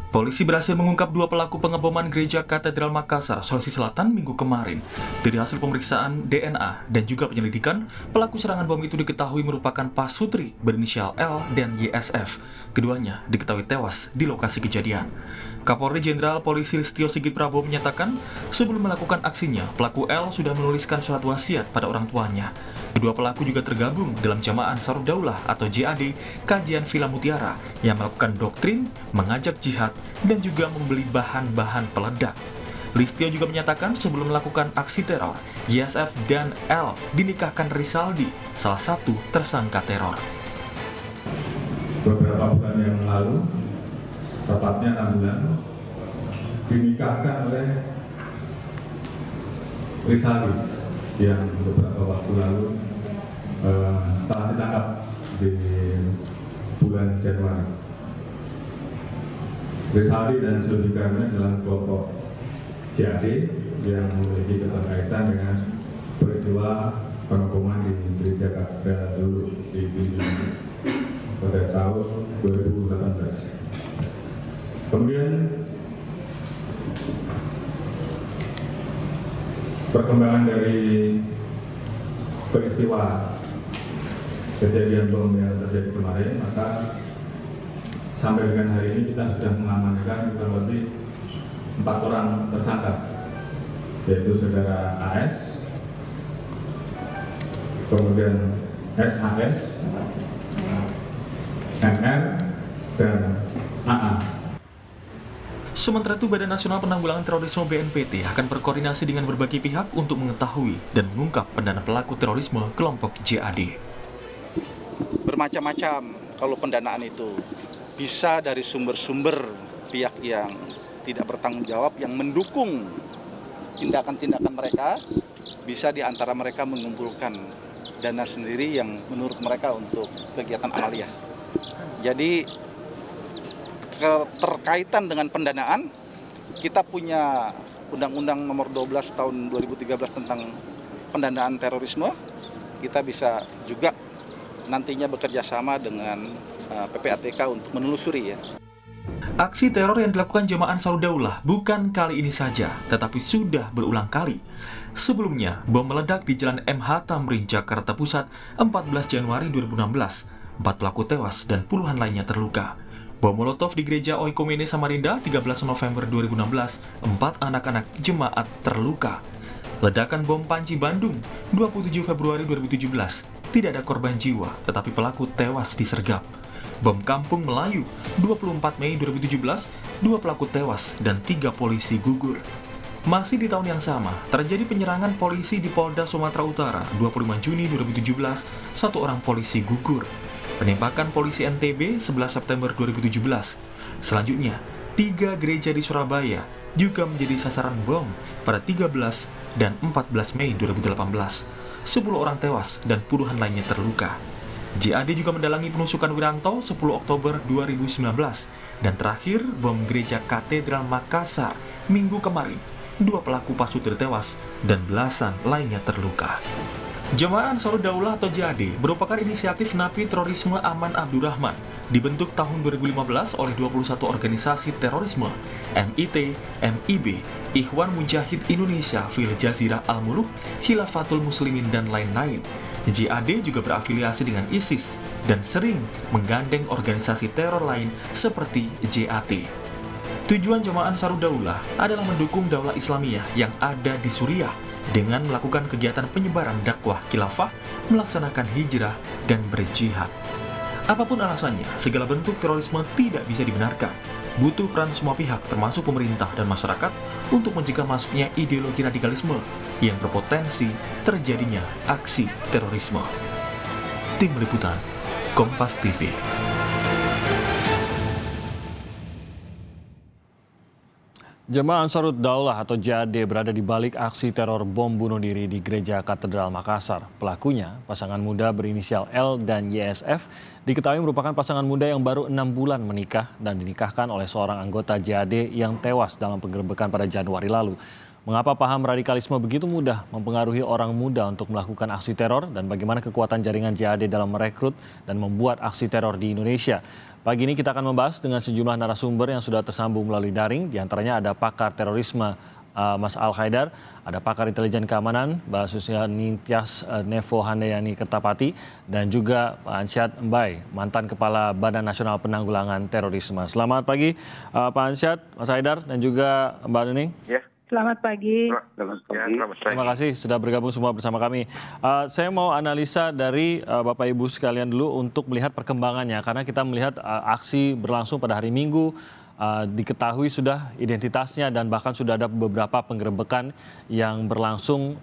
Polisi berhasil mengungkap dua pelaku pengeboman gereja Katedral Makassar, Sulawesi Selatan minggu kemarin. Dari hasil pemeriksaan DNA dan juga penyelidikan, pelaku serangan bom itu diketahui merupakan pasutri berinisial L dan YSF. Keduanya diketahui tewas di lokasi kejadian. Kapolri Jenderal Polisi Listio Sigit Prabowo menyatakan, sebelum melakukan aksinya, pelaku L sudah menuliskan surat wasiat pada orang tuanya. Kedua pelaku juga tergabung dalam Jamaah Ansarud Daulah atau JAD Kajian Villa Mutiara yang melakukan doktrin, mengajak jihad, dan juga membeli bahan-bahan peledak. Listio juga menyatakan sebelum melakukan aksi teror, YSF dan L dinikahkan Risaldi, salah satu tersangka teror. Beberapa bulan yang lalu, tepatnya 6 bulan, dinikahkan oleh Risaldi yang beberapa waktu lalu telah ditangkap di bulan Januari. Risaldi dan Zulfikarni adalah kelompok JAD yang memiliki keterkaitan dengan peristiwa pengeboman di gereja Katedral dulu di Binjai pada tahun 2018. Kemudian perkembangan dari peristiwa kejadian bom yang terjadi kemarin, maka sampai dengan hari ini kita sudah mengamankan kurang lebih 4 orang tersangka, yaitu saudara AS, kemudian SAS, NR, dan AA. Sementara itu, Badan Nasional Penanggulangan Terorisme BNPT akan berkoordinasi dengan berbagai pihak untuk mengetahui dan mengungkap pendanaan pelaku terorisme kelompok JAD. Bermacam-macam kalau pendanaan itu bisa dari sumber-sumber pihak yang tidak bertanggung jawab yang mendukung tindakan-tindakan mereka, bisa di antara mereka mengumpulkan dana sendiri yang menurut mereka untuk kegiatan amaliyah. Jadi keterkaitan dengan pendanaan, kita punya Undang-Undang Nomor 12 Tahun 2013 tentang pendanaan terorisme. Kita bisa juga nantinya bekerja sama dengan PPATK untuk menelusuri ya. Aksi teror yang dilakukan Jamaah Ansarud Daulah bukan kali ini saja, tetapi sudah berulang kali. Sebelumnya, bom meledak di Jalan MH Tamrin, Jakarta Pusat, 14 Januari 2016. 4 pelaku tewas dan puluhan lainnya terluka. Bom molotov di Gereja Oikumene Samarinda, 13 November 2016, 4 anak-anak jemaat terluka. Ledakan bom Panci Bandung, 27 Februari 2017, tidak ada korban jiwa, tetapi pelaku tewas disergap. Bom Kampung Melayu, 24 Mei 2017, 2 pelaku tewas dan 3 polisi gugur. Masih di tahun yang sama, terjadi penyerangan polisi di Polda Sumatera Utara, 25 Juni 2017, 1 orang polisi gugur. Penembakan polisi NTB, 11 September 2017. Selanjutnya, 3 gereja di Surabaya juga menjadi sasaran bom pada 13 dan 14 Mei 2018. 10 orang tewas dan puluhan lainnya terluka. JAD juga mendalangi penusukan Wiranto 10 Oktober 2019. Dan terakhir, bom gereja Katedral Makassar minggu kemarin. 2 pelaku pasutri tewas dan belasan lainnya terluka. Jamaah Ansarud Daulah atau JAD merupakan inisiatif napi terorisme Aman Abdurrahman, dibentuk tahun 2015 oleh 21 organisasi terorisme, MIT, MIB, Ikhwan Mujahid Indonesia, Fil Jazirah Al-Muluk, Khilafatul Muslimin, dan lain-lain. JAD juga berafiliasi dengan ISIS dan sering menggandeng organisasi teror lain seperti JAT. Tujuan Jamaah Ansarud Daulah adalah mendukung daulah Islamiyah yang ada di Suriah dengan melakukan kegiatan penyebaran dakwah khilafah, melaksanakan hijrah, dan berjihad. Apapun alasannya, segala bentuk terorisme tidak bisa dibenarkan. Butuh peran semua pihak, termasuk pemerintah dan masyarakat, untuk mencegah masuknya ideologi radikalisme yang berpotensi terjadinya aksi terorisme. Tim Liputan, Kompas TV. Jamaah Ansarud Daulah atau JAD berada di balik aksi teror bom bunuh diri di Gereja Katedral Makassar. Pelakunya, pasangan muda berinisial L dan YSF, diketahui merupakan pasangan muda yang baru 6 bulan menikah dan dinikahkan oleh seorang anggota JAD yang tewas dalam penggerebekan pada Januari lalu. Mengapa paham radikalisme begitu mudah mempengaruhi orang muda untuk melakukan aksi teror dan bagaimana kekuatan jaringan JAD dalam merekrut dan membuat aksi teror di Indonesia? Pagi ini kita akan membahas dengan sejumlah narasumber yang sudah tersambung melalui daring. Di antaranya ada pakar terorisme Mas Al Haidar, ada pakar intelijen keamanan Mbak Susiani Tias Nevo Handayani Kertapati, dan juga Pak Ansyad Mbai, mantan Kepala Badan Nasional Penanggulangan Terorisme. Selamat pagi Pak Ansyad, Mas Haidar, dan juga Mbak Nuning. Ya. Selamat pagi. Terima kasih sudah bergabung semua bersama kami. Saya mau analisa dari Bapak Ibu sekalian dulu untuk melihat perkembangannya, karena kita melihat aksi berlangsung pada hari Minggu, diketahui sudah identitasnya dan bahkan sudah ada beberapa penggerebekan yang berlangsung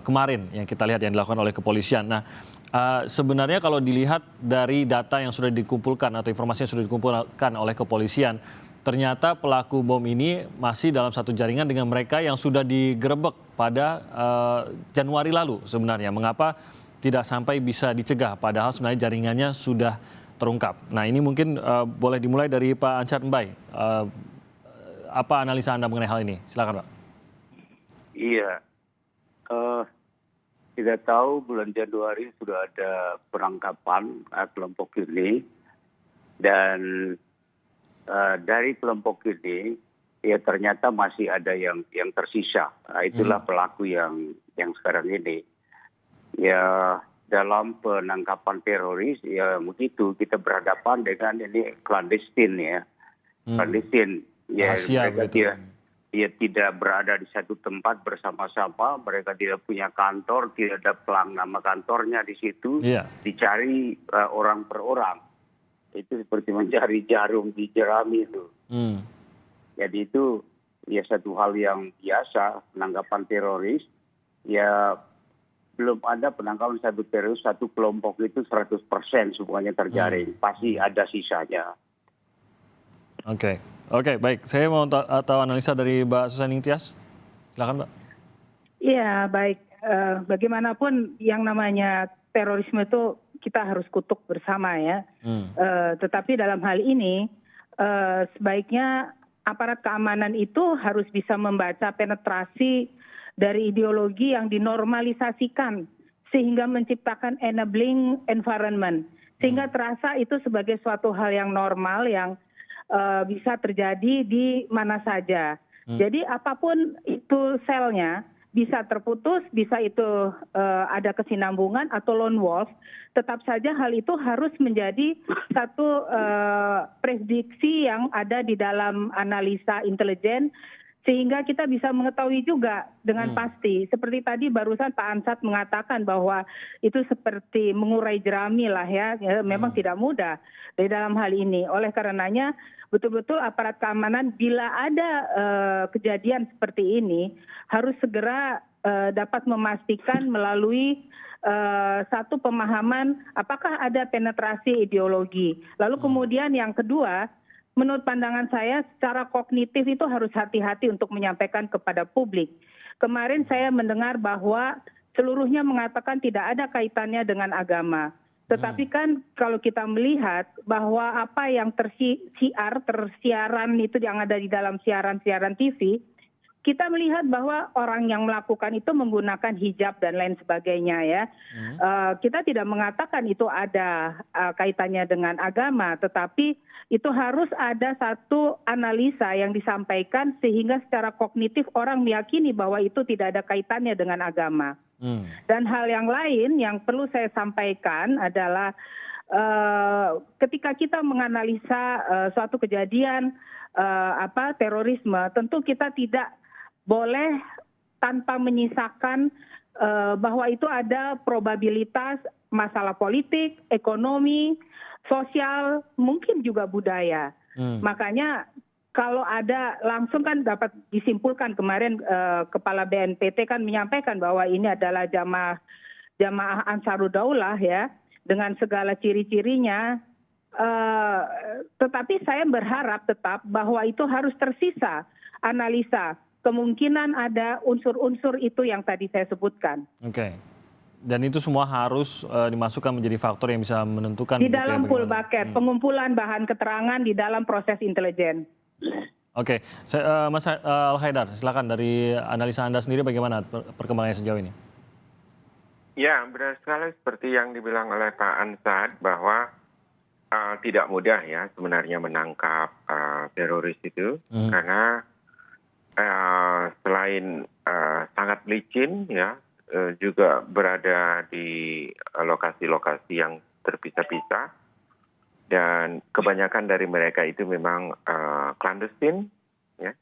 kemarin yang kita lihat yang dilakukan oleh kepolisian. Nah, sebenarnya kalau dilihat dari data yang sudah dikumpulkan atau informasi yang sudah dikumpulkan oleh kepolisian, ternyata pelaku bom ini masih dalam satu jaringan dengan mereka yang sudah digerebek pada Januari lalu sebenarnya. Mengapa tidak sampai bisa dicegah padahal sebenarnya jaringannya sudah terungkap. Nah, ini mungkin boleh dimulai dari Pak Ansyad Mbai. Apa analisa Anda mengenai hal ini? Silakan, Pak. Iya. Kita tahu bulan Januari sudah ada penangkapan kelompok ini, dan dari kelompok ini ya ternyata masih ada yang tersisa. Itulah pelaku yang sekarang ini. Ya, dalam penangkapan teroris ya begitu, kita berhadapan dengan ini clandestine ya. Clandestine. Ya, mereka tidak berada di satu tempat bersama-sama, mereka tidak punya kantor, tidak ada pelang nama kantornya di situ. Dicari orang per orang. Itu seperti mencari jarum di jerami itu. Jadi itu ya satu hal yang biasa, penangkapan teroris. Ya belum ada penangkapan satu teroris, satu kelompok itu 100% semuanya terjaring. Pasti ada sisanya. Oke, baik. Saya mau tahu analisa dari Mbak Susiani Tias. Silakan, Mbak. Iya, baik. Bagaimanapun yang namanya terorisme itu kita harus kutuk bersama ya. Tetapi dalam hal ini sebaiknya aparat keamanan itu harus bisa membaca penetrasi dari ideologi yang dinormalisasikan sehingga menciptakan enabling environment. Sehingga terasa itu sebagai suatu hal yang normal yang bisa terjadi di mana saja. Jadi apapun itu selnya, bisa terputus, bisa itu ada kesinambungan atau lone wolf, tetap saja hal itu harus menjadi satu prediksi yang ada di dalam analisa intelijen, sehingga kita bisa mengetahui juga dengan pasti. Seperti tadi barusan Pak Ansyad mengatakan bahwa itu seperti mengurai jerami lah ya, memang tidak mudah di dalam hal ini. Oleh karenanya betul-betul aparat keamanan bila ada kejadian seperti ini harus segera dapat memastikan melalui satu pemahaman apakah ada penetrasi ideologi. Lalu kemudian yang kedua, menurut pandangan saya secara kognitif itu harus hati-hati untuk menyampaikan kepada publik. Kemarin saya mendengar bahwa seluruhnya mengatakan tidak ada kaitannya dengan agama. Tetapi kan kalau kita melihat bahwa apa yang tersiaran itu yang ada di dalam siaran-siaran TV, kita melihat bahwa orang yang melakukan itu menggunakan hijab dan lain sebagainya ya. Kita tidak mengatakan itu ada kaitannya dengan agama, tetapi itu harus ada satu analisa yang disampaikan sehingga secara kognitif orang meyakini bahwa itu tidak ada kaitannya dengan agama. Dan hal yang lain yang perlu saya sampaikan adalah ketika kita menganalisa suatu kejadian terorisme, tentu kita tidak boleh tanpa menyisakan bahwa itu ada probabilitas masalah politik, ekonomi, sosial, mungkin juga budaya. Makanya kalau ada langsung kan dapat disimpulkan kemarin Kepala BNPT kan menyampaikan bahwa ini adalah jamaah Ansarud Daulah ya dengan segala ciri-cirinya. Tetapi saya berharap tetap bahwa itu harus tersisa analisa. Kemungkinan ada unsur-unsur itu yang tadi saya sebutkan. Dan itu semua harus dimasukkan menjadi faktor yang bisa menentukan. Di dalam full bucket, pengumpulan bahan keterangan di dalam proses intelijen. Oke, Mas Al-Haidar, silakan dari analisa Anda sendiri bagaimana perkembangannya sejauh ini? Ya, benar sekali seperti yang dibilang oleh Pak Ansad bahwa tidak mudah ya sebenarnya menangkap teroris itu karena selain sangat licin ya juga berada di lokasi-lokasi yang terpisah-pisah dan kebanyakan dari mereka itu memang clandestine ya.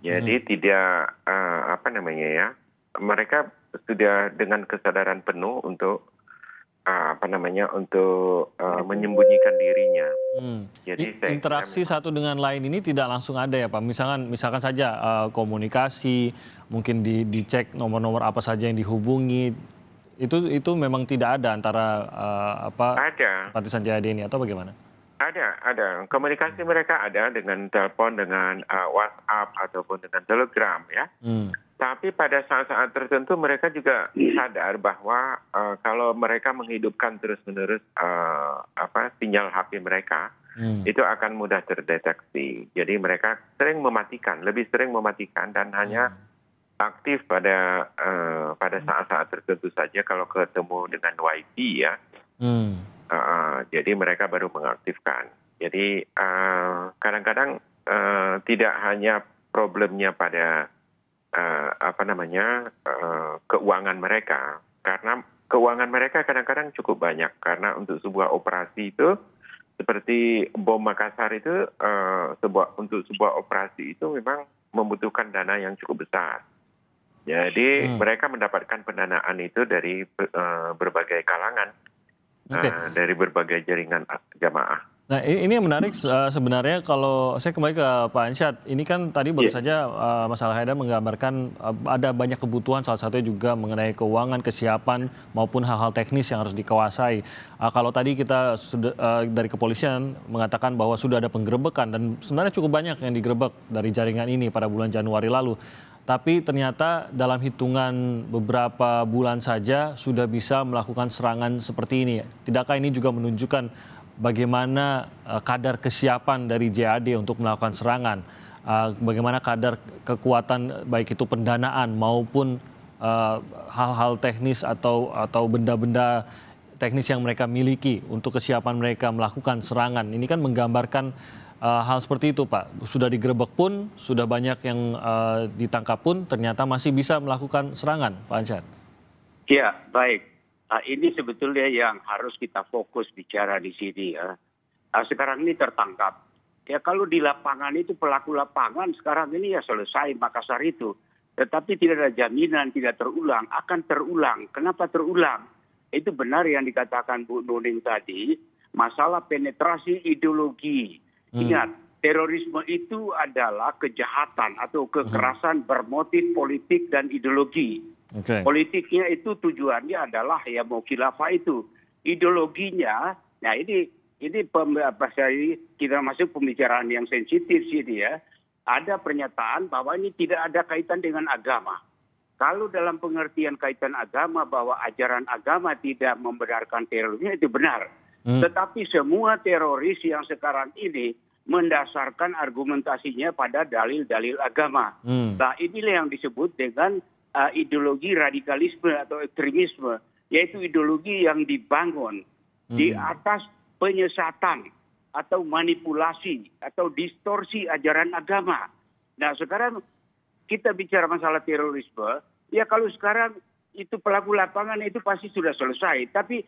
Jadi tidak mereka sudah dengan kesadaran penuh untuk menyembunyikan dirinya. Jadi interaksi satu dengan lain ini tidak langsung ada ya Pak. Misalkan saja komunikasi, mungkin dicek nomor-nomor apa saja yang dihubungi. Itu memang tidak ada antara simpatisan JAD ini atau bagaimana? Ada. Komunikasi mereka ada dengan telepon, dengan WhatsApp ataupun dengan Telegram ya. Tapi pada saat-saat tertentu mereka juga sadar bahwa kalau mereka menghidupkan terus-menerus sinyal HP mereka, itu akan mudah terdeteksi. Jadi mereka lebih sering mematikan dan hanya aktif pada saat-saat tertentu saja kalau ketemu dengan WiFi ya. Jadi mereka baru mengaktifkan. Jadi kadang-kadang tidak hanya problemnya pada keuangan mereka, karena keuangan mereka kadang-kadang cukup banyak karena untuk sebuah operasi itu seperti bom Makassar itu untuk sebuah operasi itu memang membutuhkan dana yang cukup besar. Jadi mereka mendapatkan pendanaan itu dari berbagai kalangan, dari berbagai jaringan jamaah. Nah ini yang menarik sebenarnya kalau saya kembali ke Pak Ansyad, ini kan tadi baru saja Mas Al-Haidar menggambarkan ada banyak kebutuhan, salah satunya juga mengenai keuangan, kesiapan maupun hal-hal teknis yang harus dikuasai. Kalau tadi kita dari kepolisian mengatakan bahwa sudah ada penggerebekan dan sebenarnya cukup banyak yang digerebek dari jaringan ini pada bulan Januari lalu. Tapi ternyata dalam hitungan beberapa bulan saja sudah bisa melakukan serangan seperti ini. Tidakkah ini juga menunjukkan bagaimana kadar kesiapan dari JAD untuk melakukan serangan, bagaimana kadar kekuatan baik itu pendanaan maupun hal-hal teknis atau benda-benda teknis yang mereka miliki untuk kesiapan mereka melakukan serangan. Ini kan menggambarkan hal seperti itu Pak. Sudah digerebek pun, sudah banyak yang ditangkap pun ternyata masih bisa melakukan serangan, Pak Ansyad. Ya, baik. Ini sebetulnya yang harus kita fokus bicara di sini ya. Sekarang ini tertangkap. Ya kalau di lapangan itu pelaku lapangan sekarang ini ya selesai Makassar itu. Tetapi tidak ada jaminan tidak terulang. Akan terulang. Kenapa terulang? Itu benar yang dikatakan Bu Nuning tadi. Masalah penetrasi ideologi. Ingat, terorisme itu adalah kejahatan atau kekerasan bermotif politik dan ideologi. Politiknya itu tujuannya adalah ya mau khilafah itu. Ideologinya, nah ini kita masuk pembicaraan yang sensitif sini ya. Ada pernyataan bahwa ini tidak ada kaitan dengan agama. Kalau dalam pengertian kaitan agama bahwa ajaran agama tidak membenarkan terorisme itu benar. Tetapi semua teroris yang sekarang ini mendasarkan argumentasinya pada dalil-dalil agama. Nah inilah yang disebut dengan ideologi radikalisme atau ekstremisme, yaitu ideologi yang dibangun di atas penyesatan atau manipulasi atau distorsi ajaran agama. Nah sekarang kita bicara masalah terorisme, ya kalau sekarang itu pelaku lapangan itu pasti sudah selesai, tapi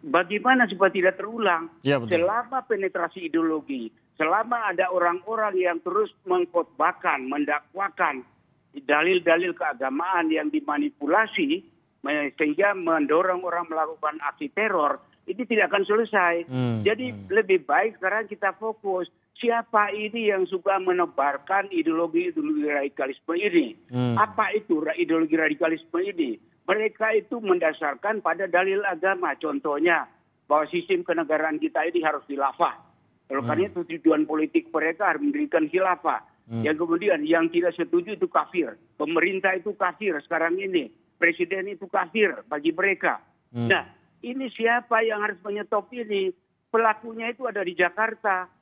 bagaimana supaya tidak terulang? Ya, selama penetrasi ideologi, selama ada orang-orang yang terus mengkhotbahkan, mendakwakan dalil-dalil keagamaan yang dimanipulasi sehingga mendorong orang melakukan aksi teror, itu tidak akan selesai. Jadi lebih baik sekarang kita fokus siapa ini yang suka menebarkan ideologi radikalisme ini. Apa itu ideologi radikalisme ini? Mereka itu mendasarkan pada dalil agama. Contohnya bahwa sistem kenegaraan kita ini harus khilafah. Oleh karena itu tujuan politik mereka harus mendirikan khilafah. Yang kemudian yang tidak setuju itu kafir. Pemerintah itu kafir sekarang ini. Presiden itu kafir bagi mereka. Nah ini siapa yang harus menyetop ini? pelakunya itu ada di Jakarta.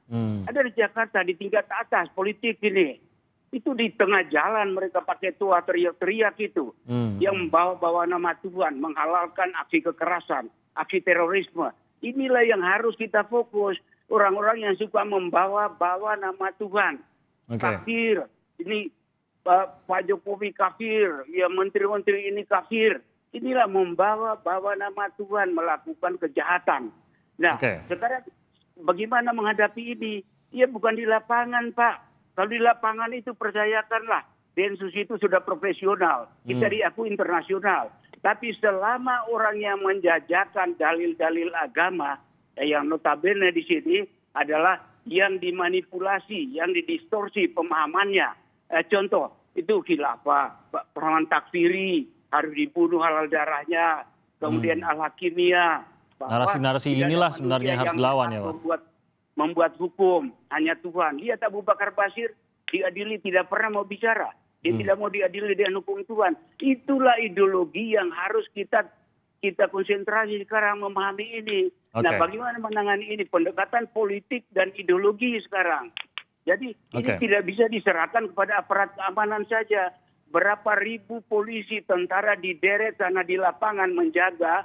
Ada di Jakarta, di tingkat atas politik ini. Itu di tengah jalan mereka pakai tua teriak-teriak itu. Yang membawa-bawa nama Tuhan, menghalalkan aksi kekerasan, aksi terorisme. Inilah yang harus kita fokus. Orang-orang yang suka membawa-bawa nama Tuhan. Kafir. Ini Pak Jokowi kafir. Ya menteri-menteri ini kafir. Inilah membawa-bawa nama Tuhan, melakukan kejahatan. Nah, sekarang bagaimana menghadapi ini? Ya bukan di lapangan, Pak. Kalau di lapangan itu percayakanlah, Densus itu sudah profesional. Kita diakui internasional. Tapi selama orang yang menjajakan dalil-dalil agama, yang notabene di sini adalah yang dimanipulasi, yang didistorsi pemahamannya. Contoh, itu khilafah, pemahaman takfiri, harus dibunuh halal darahnya, kemudian al-hakimiyah. Narasi-narasi inilah sebenarnya yang harus dilawan ya Pak. Membuat hukum hanya Tuhan. Lihat Abu Bakar Basir diadili tidak pernah mau bicara. Dia tidak mau diadili dengan hukum Tuhan. Itulah ideologi yang harus kita konsentrasi sekarang memahami ini. Nah, bagaimana menangani ini? Pendekatan politik dan ideologi sekarang. Jadi ini tidak bisa diserahkan kepada aparat keamanan saja. Berapa ribu polisi, tentara dideret sana di lapangan menjaga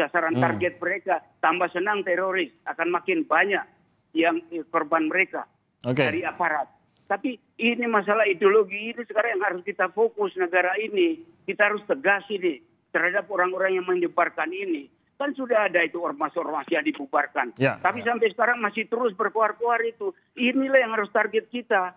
sasaran target mereka. Tambah senang teroris, akan makin banyak yang korban mereka dari aparat. Tapi ini masalah ideologi ini sekarang yang harus kita fokus negara ini. Kita harus tegas ini terhadap orang-orang yang menyebarkan ini. Kan sudah ada itu ormas-ormas yang dibubarkan. Tapi sampai sekarang masih terus berkuar-kuar itu. Inilah yang harus target kita.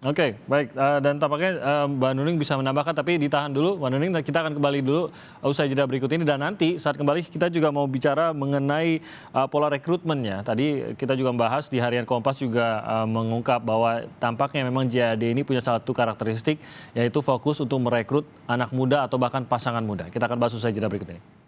Oke, baik. Dan tampaknya Mbak Nuning bisa menambahkan, tapi ditahan dulu. Mbak Nuning, kita akan kembali dulu usai jeda berikut ini. Dan nanti saat kembali kita juga mau bicara mengenai pola rekrutmennya. Tadi kita juga membahas di Harian Kompas juga mengungkap bahwa tampaknya memang JAD ini punya satu karakteristik, yaitu fokus untuk merekrut anak muda atau bahkan pasangan muda. Kita akan bahas usai jeda berikut ini.